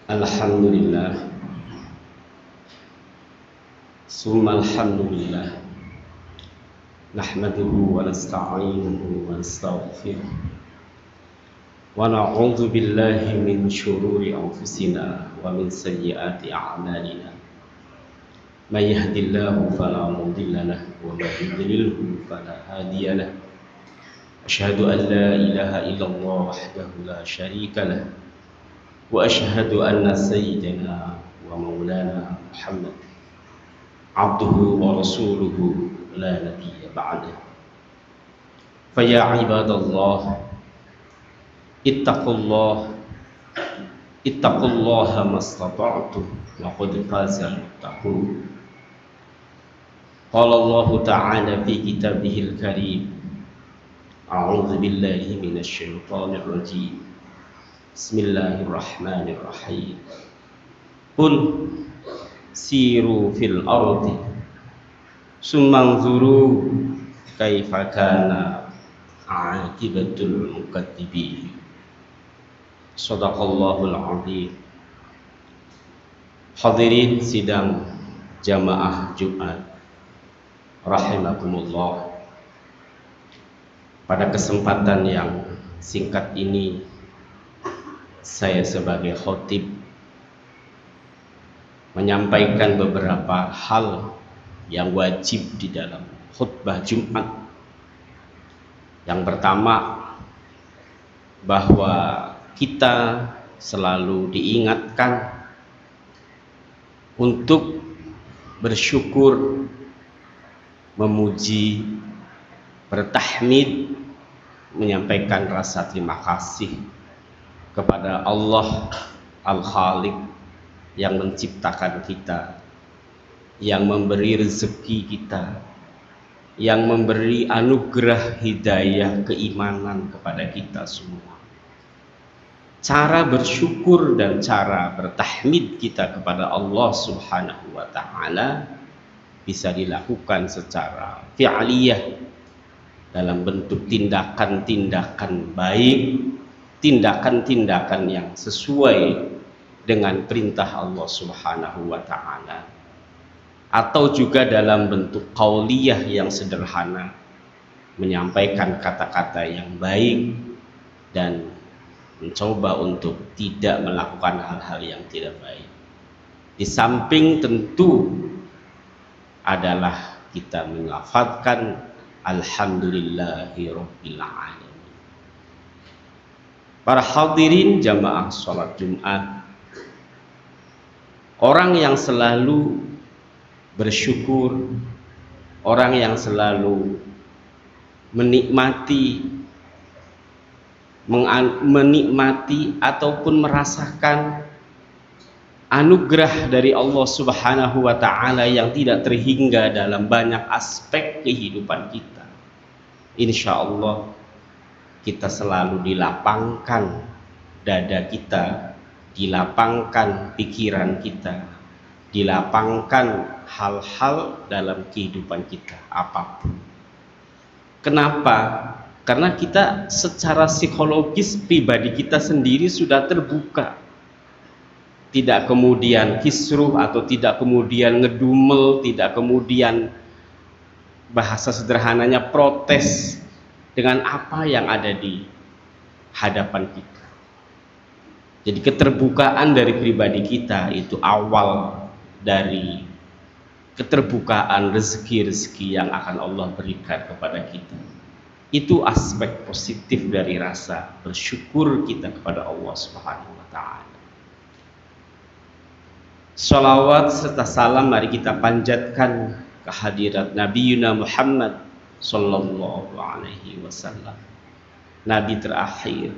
Alhamdulillah, summa alhamdulillah, nahmaduhu wa nasta'inuhu wa nastaghfiruh wa na'udzu billahi min syururi anfusina wa min sayyiati a'malina. May yahdihillahu fala mudilla lahu wa may yudlilhu fala hadiya lahu. Asyhadu an la ilaha illallah wahdahu la syarika lahu wa asyhadu anna sayyidana wa maulana Muhammad abduhu wa rasuluhu la nabiyya ba'dah. Faya ibadallah ittaqullaha mastata'tum wa qad faza muttaqun. Qala Allah ta'ala fi kitabihil karim, a'udzu billahi minasy syaithanir rajim. Bismillahirrahmanirrahim. Qul siru fil ardi summanzuru kaifa kana aqibatul mukatsibin. Shadaqallahul azim. Hadirin sidang jamaah Jumat rahimakumullah. Pada kesempatan yang singkat ini, saya sebagai khotib menyampaikan beberapa hal yang wajib di dalam khutbah Jumat. Yang pertama, bahwa kita selalu diingatkan untuk bersyukur, memuji, bertahmid, menyampaikan rasa terima kasih kepada Allah Al-Khaliq yang menciptakan kita, yang memberi rezeki kita, yang memberi anugerah hidayah keimanan kepada kita semua. Cara bersyukur dan cara bertahmid kita kepada Allah Subhanahu wa ta'ala bisa dilakukan secara fi'aliyah, dalam bentuk tindakan-tindakan baik, tindakan-tindakan yang sesuai dengan perintah Allah Subhanahu wa ta'ala, atau juga dalam bentuk qauliyah yang sederhana, menyampaikan kata-kata yang baik dan mencoba untuk tidak melakukan hal-hal yang tidak baik. Di samping tentu adalah kita melafadzkan alhamdulillahi rabbil alamin. Para hadirin jamaah salat Jumat, orang yang selalu bersyukur, orang yang selalu menikmati ataupun merasakan anugerah dari Allah Subhanahu wa ta'ala yang tidak terhingga dalam banyak aspek kehidupan kita. Insya Allah kita selalu dilapangkan dada kita, dilapangkan pikiran kita, dilapangkan hal-hal dalam kehidupan kita apapun. Kenapa? Karena kita secara psikologis pribadi kita sendiri sudah terbuka, tidak kemudian kisruh atau tidak kemudian ngedumel, tidak kemudian bahasa sederhananya protes dengan apa yang ada di hadapan kita. Jadi keterbukaan dari pribadi kita itu awal dari keterbukaan rezeki-rezeki yang akan Allah berikan kepada kita. Itu aspek positif dari rasa bersyukur kita kepada Allah Subhanahu wa ta'ala. Shalawat serta salam mari kita panjatkan kehadirat Nabi Yuna Muhammad sallallahu alaihi wasallam, Nabi terakhir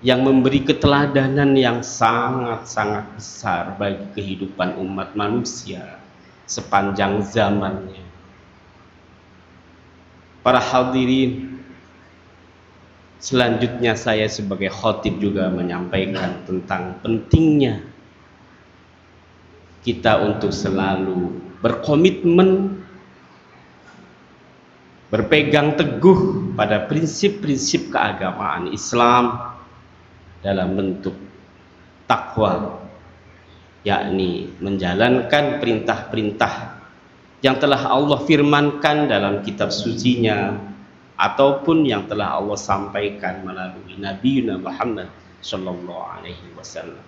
yang memberi keteladanan yang sangat-sangat besar bagi kehidupan umat manusia sepanjang zamannya. Para hadirin, selanjutnya saya sebagai khotib juga menyampaikan tentang pentingnya kita untuk selalu berkomitmen, berpegang teguh pada prinsip-prinsip keagamaan Islam dalam bentuk takwa, yakni menjalankan perintah-perintah yang telah Allah firmankan dalam kitab sucinya ataupun yang telah Allah sampaikan melalui Nabi Muhammad Sallallahu Alaihi Wasallam.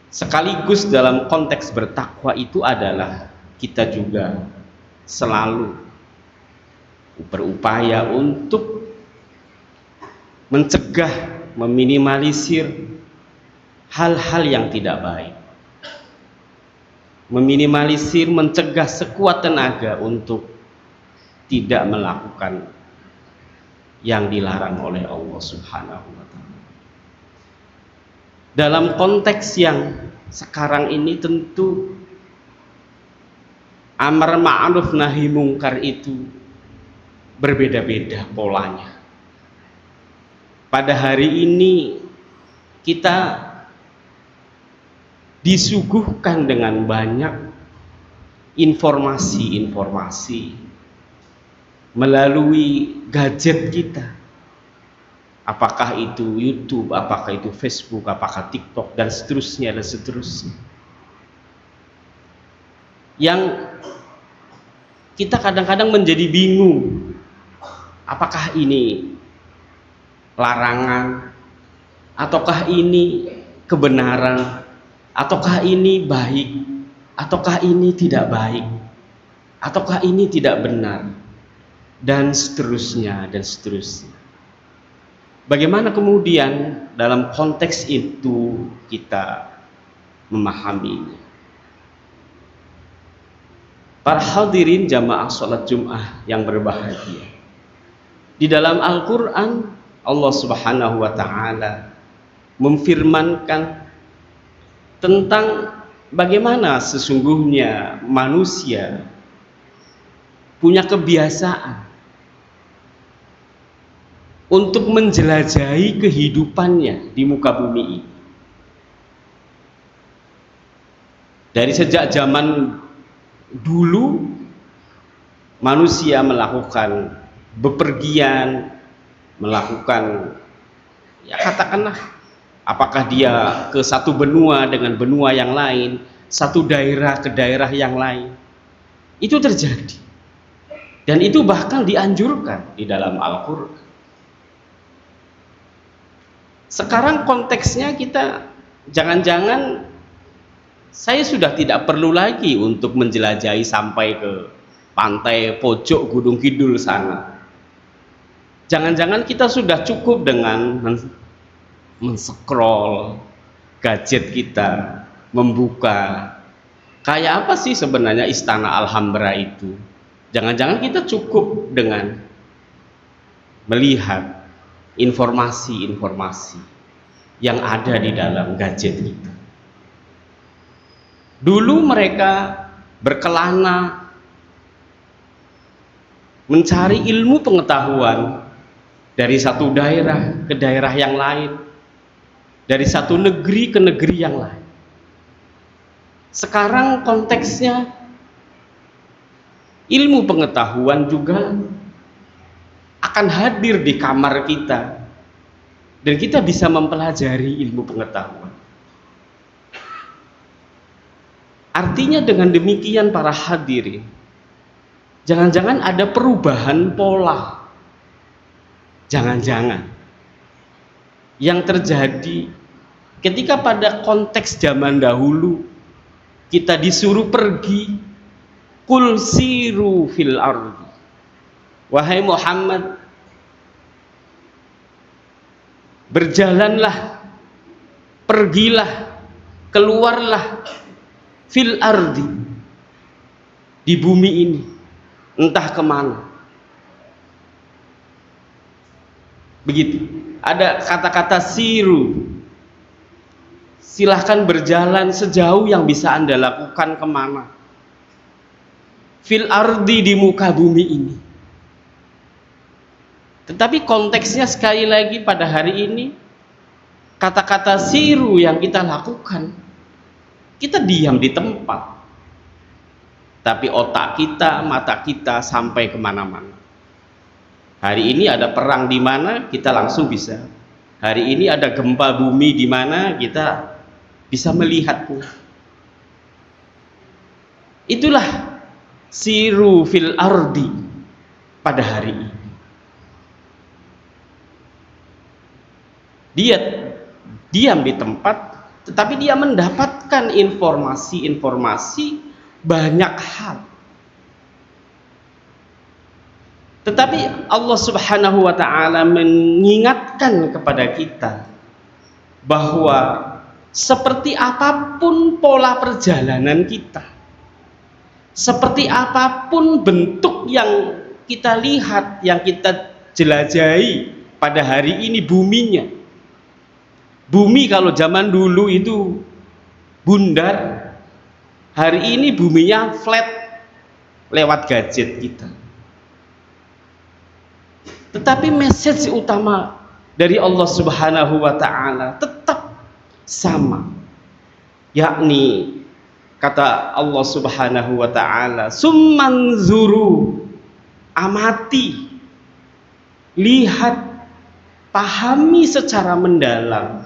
Sekaligus dalam konteks bertakwa itu adalah kita juga selalu berupaya untuk mencegah, meminimalisir hal-hal yang tidak baik, meminimalisir, mencegah sekuat tenaga untuk tidak melakukan yang dilarang oleh Allah Subhanahu wa Ta'ala. Dalam konteks yang sekarang ini tentu amar ma'ruf nahi mungkar itu berbeda-beda polanya. Pada hari ini kita disuguhkan dengan banyak informasi-informasi melalui gadget kita. Apakah itu YouTube, apakah itu Facebook, apakah TikTok, dan seterusnya, dan seterusnya. Yang kita kadang-kadang menjadi bingung, apakah ini larangan, ataukah ini kebenaran, ataukah ini baik, ataukah ini tidak baik, ataukah ini tidak benar, dan seterusnya, dan seterusnya. Bagaimana kemudian dalam konteks itu kita memahaminya? Para hadirin jamaah sholat Jum'ah yang berbahagia, di dalam Al-Quran Allah Subhanahu wa Ta'ala memfirmankan tentang bagaimana sesungguhnya manusia punya kebiasaan untuk menjelajahi kehidupannya di muka bumi ini. Dari sejak zaman dulu manusia melakukan bepergian, melakukan, ya katakanlah, apakah dia ke satu benua dengan benua yang lain, satu daerah ke daerah yang lain, itu terjadi. Dan itu bahkan dianjurkan di dalam Al-Quran. Sekarang konteksnya kita, jangan-jangan saya sudah tidak perlu lagi untuk menjelajahi sampai ke pantai pojok Gunung Kidul sana. Jangan-jangan kita sudah cukup dengan men-scroll gadget kita, membuka. Kayak apa sih sebenarnya Istana Alhambra itu? Jangan-jangan kita cukup dengan melihat informasi-informasi yang ada di dalam gadget itu. Dulu mereka berkelana mencari ilmu pengetahuan dari satu daerah ke daerah yang lain, dari satu negeri ke negeri yang lain. Sekarang konteksnya ilmu pengetahuan juga akan hadir di kamar kita dan kita bisa mempelajari ilmu pengetahuan. Artinya dengan demikian para hadirin, jangan-jangan ada perubahan pola, jangan-jangan yang terjadi ketika pada konteks zaman dahulu kita disuruh pergi, kul siru fil ardi, wahai Muhammad, berjalanlah, pergilah, keluarlah fil ardi, di bumi ini, entah kemana. Begitu. Ada kata-kata siru, silahkan berjalan sejauh yang bisa Anda lakukan kemana. Fil ardi, di muka bumi ini. Tetapi konteksnya sekali lagi pada hari ini, kata-kata siru yang kita lakukan, kita diam di tempat, tapi otak kita, mata kita sampai kemana-mana. Hari ini ada perang di mana, kita langsung bisa Hari ini ada gempa bumi di mana kita bisa melihatnya. Itulah siru fil ardi pada hari ini. Dia diam di tempat, tetapi dia mendapatkan informasi-informasi banyak hal. Tetapi Allah Subhanahu wa ta'ala mengingatkan kepada kita bahwa seperti apapun pola perjalanan kita, seperti apapun bentuk yang kita lihat, yang kita jelajahi pada hari ini buminya. Bumi kalau zaman dulu itu bundar, hari ini buminya flat lewat gadget kita. Tetapi message utama dari Allah Subhanahu wa ta'ala tetap sama, yakni kata Allah Subhanahu wa ta'ala, summanzuru, amati, lihat, pahami secara mendalam,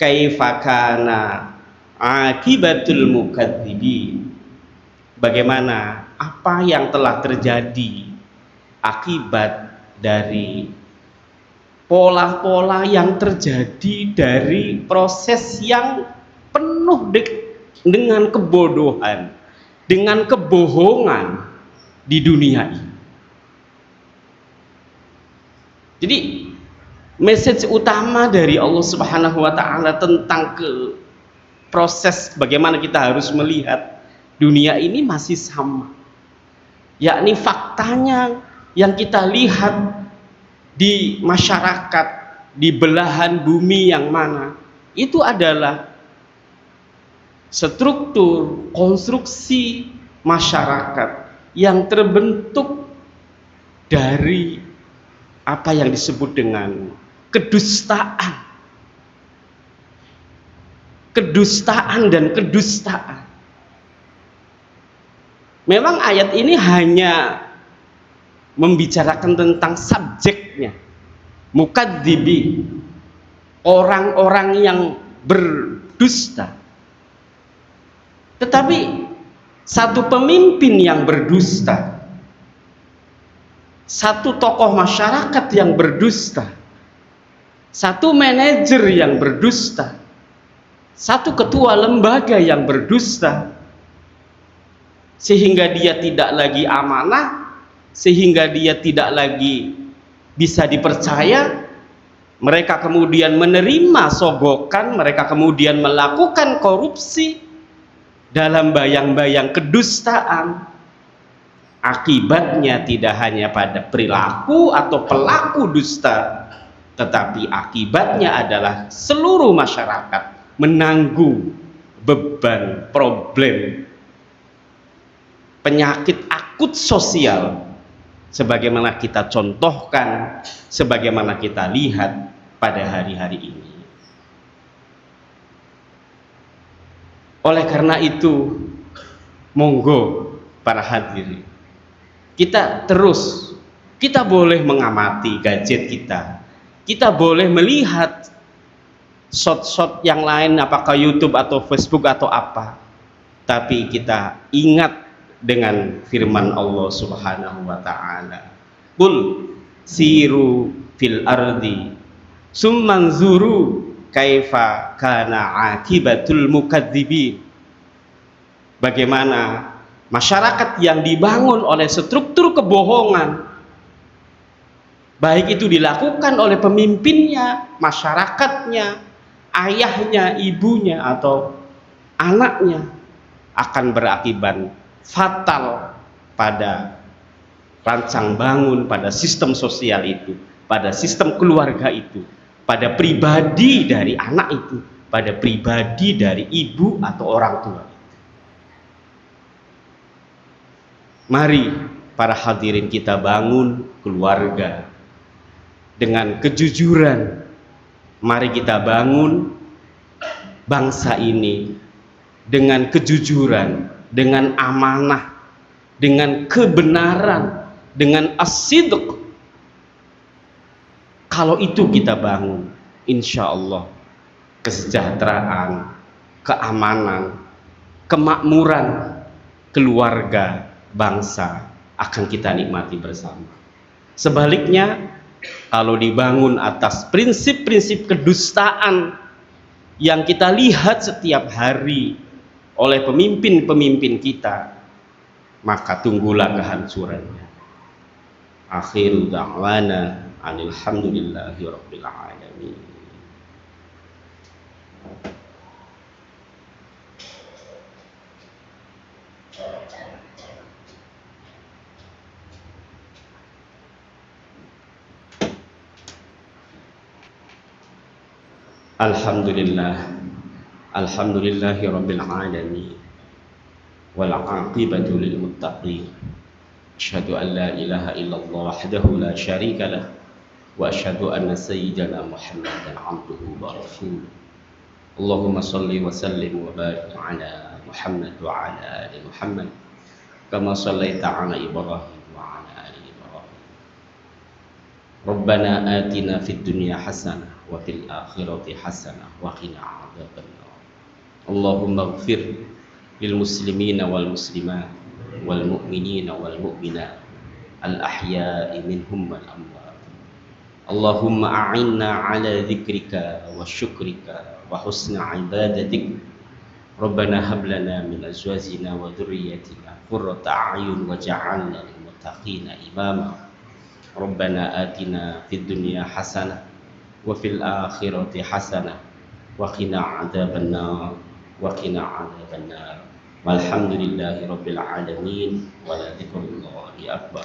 kaifakana akibatul mukadzibin, bagaimana apa yang telah terjadi akibat dari pola-pola yang terjadi dari proses yang penuh dengan kebodohan, dengan kebohongan di dunia ini. Jadi message utama dari Allah Subhanahu wa ta'ala tentang proses bagaimana kita harus melihat dunia ini masih sama, yakni faktanya yang kita lihat di masyarakat, di belahan bumi yang mana, itu adalah struktur konstruksi masyarakat yang terbentuk dari apa yang disebut dengan kedustaan. Kedustaan dan kedustaan. Memang ayat ini hanya membicarakan tentang subjeknya, mukadzibi, orang-orang yang berdusta. Tetapi satu pemimpin yang berdusta, satu tokoh masyarakat yang berdusta, satu manajer yang berdusta, satu ketua lembaga yang berdusta, sehingga dia tidak lagi amanah, sehingga dia tidak lagi bisa dipercaya. Mereka kemudian menerima sogokan, mereka kemudian melakukan korupsi dalam bayang-bayang kedustaan. Akibatnya tidak hanya pada perilaku atau pelaku dusta, tetapi akibatnya adalah seluruh masyarakat menanggung beban, problem, penyakit akut sosial, sebagaimana kita contohkan, sebagaimana kita lihat pada hari-hari ini. Oleh karena itu, monggo para hadirin, kita boleh mengamati gadget kita boleh melihat shot-shot yang lain, apakah YouTube atau Facebook atau apa, tapi kita ingat dengan firman Allah Subhanahu wa ta'ala, qul siru fil ardi summanzuru kaifa kana akibatul mukadzibin. Bagaimana masyarakat yang dibangun oleh struktur kebohongan, baik itu dilakukan oleh pemimpinnya, masyarakatnya, ayahnya, ibunya, atau anaknya, akan berakibat fatal pada rancang bangun, pada sistem sosial itu, pada sistem keluarga itu, pada pribadi dari anak itu, pada pribadi dari ibu atau orang tua. Mari para hadirin kita bangun keluarga dengan kejujuran. Mari kita bangun bangsa ini dengan kejujuran, dengan amanah, dengan kebenaran, dengan as-sidq. Kalau itu kita bangun, insya Allah kesejahteraan, keamanan, kemakmuran keluarga, bangsa akan kita nikmati bersama. Sebaliknya, kalau dibangun atas prinsip-prinsip kedustaan yang kita lihat setiap hari oleh pemimpin-pemimpin kita, maka tunggulah kehancurannya. Akhiru da'wana alhamdulillahi rabbil alamin. Alhamdulillahi rabbil alamin wal aqibatu lil muttaqin. Asyhadu an la ilaha illallah wahdahu la syarika lah wa asyhadu anna sayyidana Muhammadan abduhu wa rasuluh. Allahumma salli wa sallim wa barik ala Muhammad wa ala ali Muhammad kama sallaita ala Ibrahim wa ala ali Ibrahim. Rabbana atina fid dunya hasanah wa fil akhirati hasanah wa qina adzabannar. Allahumma ighfir lil muslimina wal muslimat wal mu'minina wal mu'minat al ahya'i minhum wal amwat. Allahumma a'inna ala dzikrika wa syukrika wa husna ibadatik. Rabbana hab lana min azwajina wa dhurriyyatina qurrata a'yun waj'alna lil muttaqina imama. Rabbana atina fid dunya hasanah wa fil akhirati hasanah wa qina adzabannar wa qina adzabannar. Walhamdulillahi rabbil alamin wa la dzikrullahi akbar.